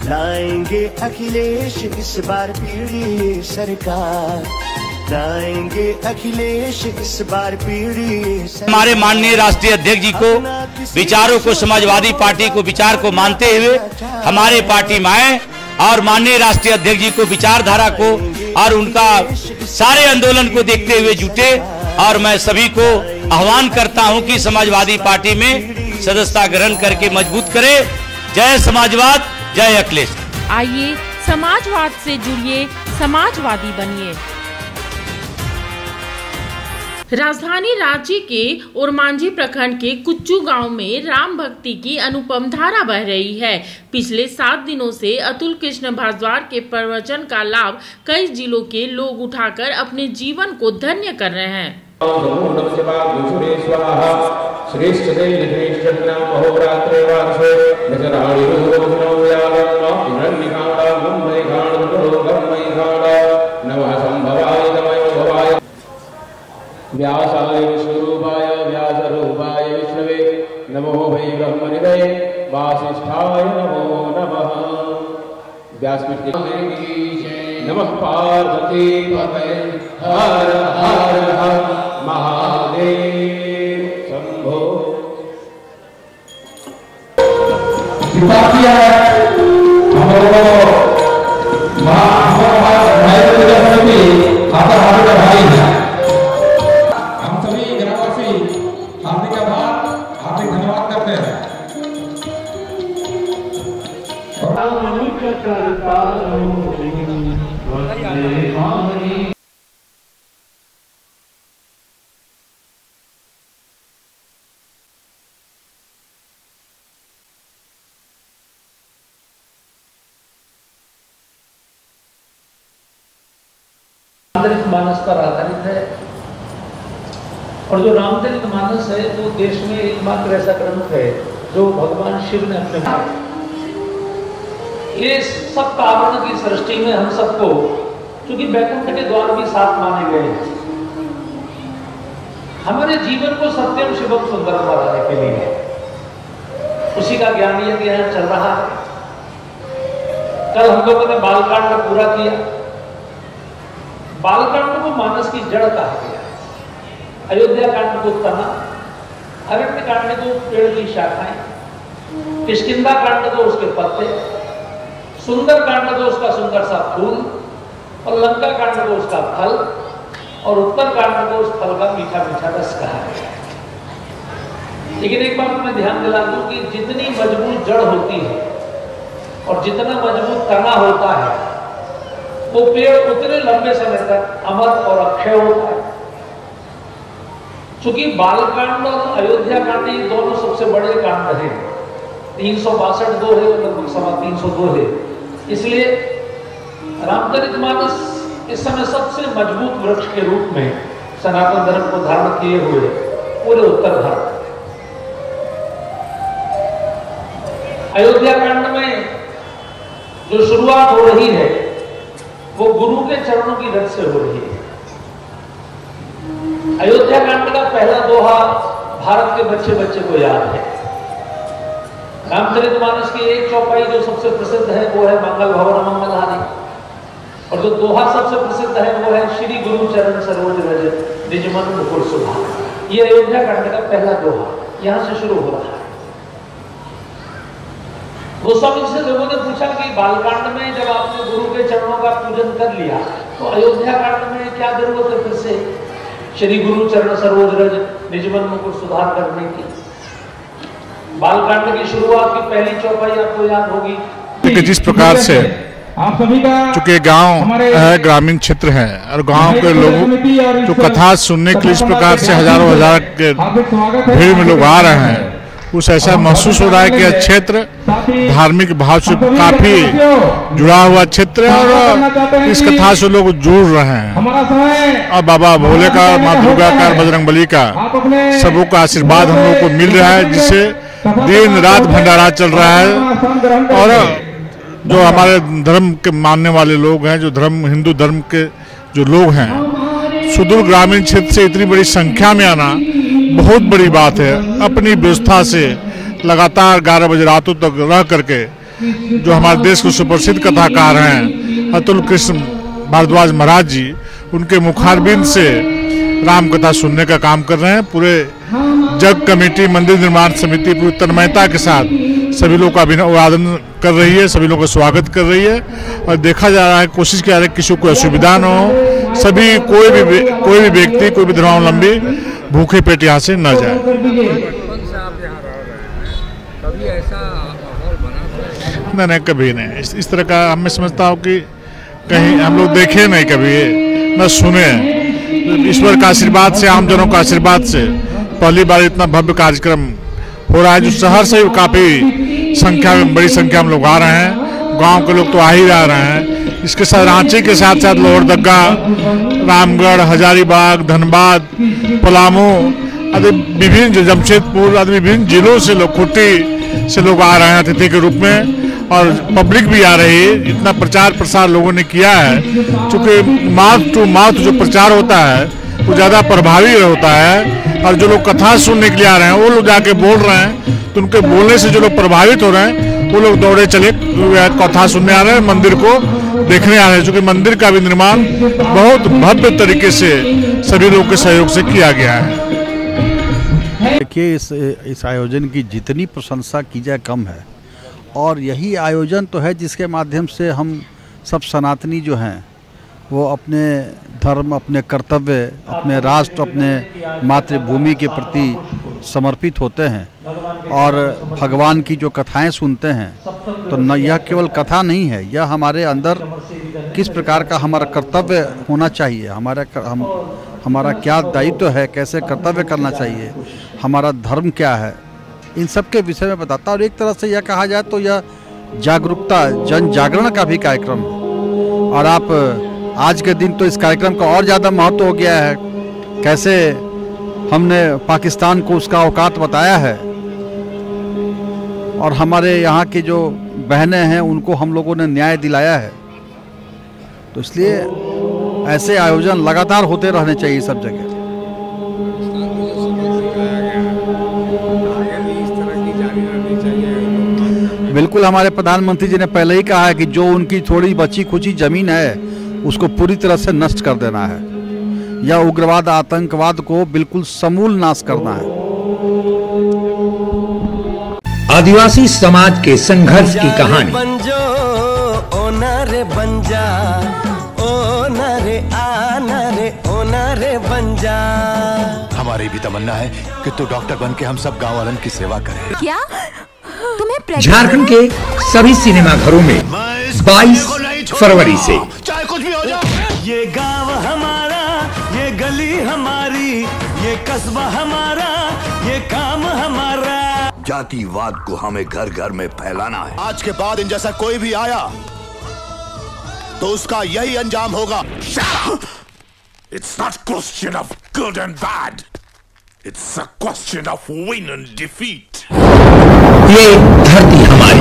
लाएंगे अखिलेश इस बार पीढ़ी सरकार, लाएंगे अखिलेश इस बार पीढ़ी सरकार। हमारे माननीय राष्ट्रीय अध्यक्ष जी को विचारों को, समाजवादी पार्टी को विचार को मानते हुए हमारे पार्टी में आए और माननीय राष्ट्रीय अध्यक्ष जी को विचारधारा को और उनका सारे आंदोलन को देखते हुए जुटे। और मैं सभी को आह्वान करता हूं कि समाजवादी पार्टी में सदस्यता ग्रहण करके मजबूत करें। जय समाजवाद, जय अखिलेश। आइए समाजवाद से जुड़िए, समाजवादी बनिए। राजधानी रांची के ओरमांझी प्रखंड के कुच्चू गांव में राम भक्ति की अनुपम धारा बह रही है। पिछले 7 दिनों से अतुल कृष्ण भारद्वाज के प्रवचन का लाभ कई जिलों के लोग उठाकर अपने जीवन को धन्य कर रहे हैं। व्यासाय विष्णुरूपाय व्यासरूपाय विष्णवे नमो वै ब्रह्मनिधये वासिष्ठाय नमो नमः। व्यासपीठ की नमः पार्वती पतये हर हर हर महादेव शंभो। रामचरितमानस पर आधारित है और जो रामचरितमानस है वो देश में एकमात्र ऐसा ग्रंथ है जो भगवान शिव ने अपने ये सब आवरण की सृष्टि में हम सबको, क्योंकि वैकुंठ के द्वार भी 7 माने गए हैं, हमारे जीवन को सत्यम शिवम सुंदरम बनाने के लिए उसी का ज्ञान यज्ञ यहाँ चल रहा है। कल हम लोगों ने बालकांड पूरा किया। बालकांड को मानस की जड़ कहा गया, अयोध्या कांड को तना, अरण्य कांड को पेड़ की शाखाएं, किष्किंधा कांड को उसके पत्ते, सुंदर कांड को उसका सुंदर सा फूल और लंका कांड को उसका फल और उत्तर कांड को उस फल का मीठा मीठा रस कहा गया। लेकिन एक बात मैं ध्यान दिला दूं कि जितनी मजबूत जड़ होती है और जितना मजबूत तना होता है वो पेड़ उतने लंबे समय तक अमर और अक्षय होता है। चूंकि बालकांड और अयोध्या कांड ये दोनों सबसे बड़े कांड हैं, 362 दो है, लगभग 302 है, इसलिए रामचरितमानस इस समय सबसे मजबूत वृक्ष के रूप में सनातन धर्म को धारण किए हुए पूरे उत्तर भारत। अयोध्या कांड में जो शुरुआत हो रही है वो गुरु के चरणों की रथ से हो रही है। अयोध्या कांड का पहला दोहा भारत के बच्चे बच्चे को याद है। रामचरितमानस की एक चौपाई जो सबसे प्रसिद्ध है वो है मंगल भवन मंगलहारी, और जो दोहा सबसे प्रसिद्ध है वो है श्री गुरु चरण सरोज रज निज मन मुकुर सुधार। ये अयोध्या कांड का पहला दोहा यहां से शुरू हो रहा है। गोस्वामी से लोगों ने पूछा कि बालकांड में जब आपने गुरु के चरणों का पूजन कर लिया तो अयोध्या कांड में क्या जरूरत है फिर से श्री गुरु चरण सरोज रज निज मन मुकुर सुधार करने की। बालकांड की शुरुआत की पहली चौपाई आपको याद होगी। जिस प्रकार से चूंकि गांव है, ग्रामीण क्षेत्र है और गांव के लोगों जो कथा सुनने के लिए इस प्रकार से हजारों हजार के भीड़ में लोग आ रहे हैं, कुछ ऐसा महसूस हो रहा है कि यह क्षेत्र धार्मिक भाव से काफी जुड़ा हुआ क्षेत्र है और इस कथा से लोग जुड़ रहे हैं। और बाबा भोले का, माँ दुर्गा का, बजरंगबली का सबों का आशीर्वाद हम लोग को मिल रहा है, जिससे दिन रात भंडारा चल रहा है। और जो हमारे धर्म के मानने वाले लोग हैं, जो हिंदू धर्म के जो लोग हैं, सुदूर ग्रामीण क्षेत्र से इतनी बड़ी संख्या में आना बहुत बड़ी बात है। अपनी व्यवस्था से लगातार 11 बजे रातों तक रह करके जो हमारे देश के सुप्रसिद्ध कथाकार हैं अतुल कृष्ण भारद्वाज महाराज जी, उनके मुखारबिंद से राम कथा सुनने का काम कर रहे हैं। पूरे जग कमेटी, मंदिर निर्माण समिति पूरी तन्मयता के साथ सभी लोग का अभिवादन कर रही है, सभी लोगों का स्वागत कर रही है। और देखा जा रहा है, कोशिश किया जा रहा है किसी को असुविधा न हो, सभी कोई भी व्यक्ति, कोई भी धर्मावलंबी भूखे पेट यहाँ से न जाए। नहीं, कभी नहीं। इस तरह का मैं समझता हूँ कि कहीं हम लोग देखे नहीं, कभी न सुने। ईश्वर का आशीर्वाद से, आम जनों का आशीर्वाद से पहली बार इतना भव्य कार्यक्रम हो रहा है, जो शहर से काफी संख्या में, बड़ी संख्या में लोग आ रहे हैं। गांव के लोग तो आ ही रहे हैं। इसके साथ रांची के साथ साथ लोहरदगा, रामगढ़, हजारीबाग, धनबाद, पलामू आदि विभिन्न, जमशेदपुर आदि विभिन्न जिलों से लोग, खुट्टी से लोग आ रहे हैं अतिथि के रूप में, और पब्लिक भी आ रही है। इतना प्रचार प्रसार लोगों ने किया है, क्योंकि माउथ टू माउथ जो प्रचार होता है वो ज़्यादा प्रभावी होता है। और जो लोग कथा सुनने के लिए आ रहे हैं वो लोग जाके बोल रहे हैं, तो उनके बोलने से जो लोग प्रभावित हो रहे हैं वो लोग दौड़े चले कथा सुनने आ रहे हैं, मंदिर को देखने आ रहे हैं। क्योंकि मंदिर का भी निर्माण बहुत भव्य तरीके से सभी लोगों के सहयोग से किया गया है। देखिए, इस आयोजन की जितनी प्रशंसा की जाए कम है, और यही आयोजन तो है जिसके माध्यम से हम सब सनातनी जो हैं वो अपने धर्म, अपने कर्तव्य, अपने राष्ट्र, अपने मातृभूमि के प्रति समर्पित होते हैं और भगवान की जो कथाएं सुनते हैं। तो न यह केवल कथा नहीं है, यह हमारे अंदर किस प्रकार का हमारा कर्तव्य होना चाहिए, हमारा क्या दायित्व है, कैसे कर्तव्य करना चाहिए, हमारा धर्म क्या है, इन सब के विषय में बताता है। और एक तरह से यह कहा जाए तो यह जागरूकता, जन जागरण का भी कार्यक्रम है। और आप आज के दिन तो इस कार्यक्रम का और ज़्यादा महत्व हो गया है। कैसे हमने पाकिस्तान को उसका औकात बताया है, और हमारे यहाँ की जो बहनें हैं उनको हम लोगों ने न्याय दिलाया है। तो इसलिए ऐसे आयोजन लगातार होते रहने चाहिए सब जगह। बिल्कुल, हमारे प्रधानमंत्री जी ने पहले ही कहा है कि जो उनकी थोड़ी बची खुची जमीन है उसको पूरी तरह से नष्ट कर देना है, या उग्रवाद, आतंकवाद को बिल्कुल समूल नाश करना है। आदिवासी समाज के संघर्ष की कहानी। हमारी भी तमन्ना है कि तू डॉक्टर बन के हम सब गाँव वालों की सेवा करे। क्या तुम्हें झारखंड के सभी सिनेमा घरों में 22 फरवरी से चाहे कुछ भी हो जाए, ये गांव हमारा, ये गली हमारी, ये कस्बा हमारा, ये काम हमारा। जातिवाद को हमें घर घर में फैलाना है। आज के बाद इन जैसा कोई भी आया तो उसका यही अंजाम होगा। It's not a question of good and bad. It's a question of win and defeat. ये धरती हमारी।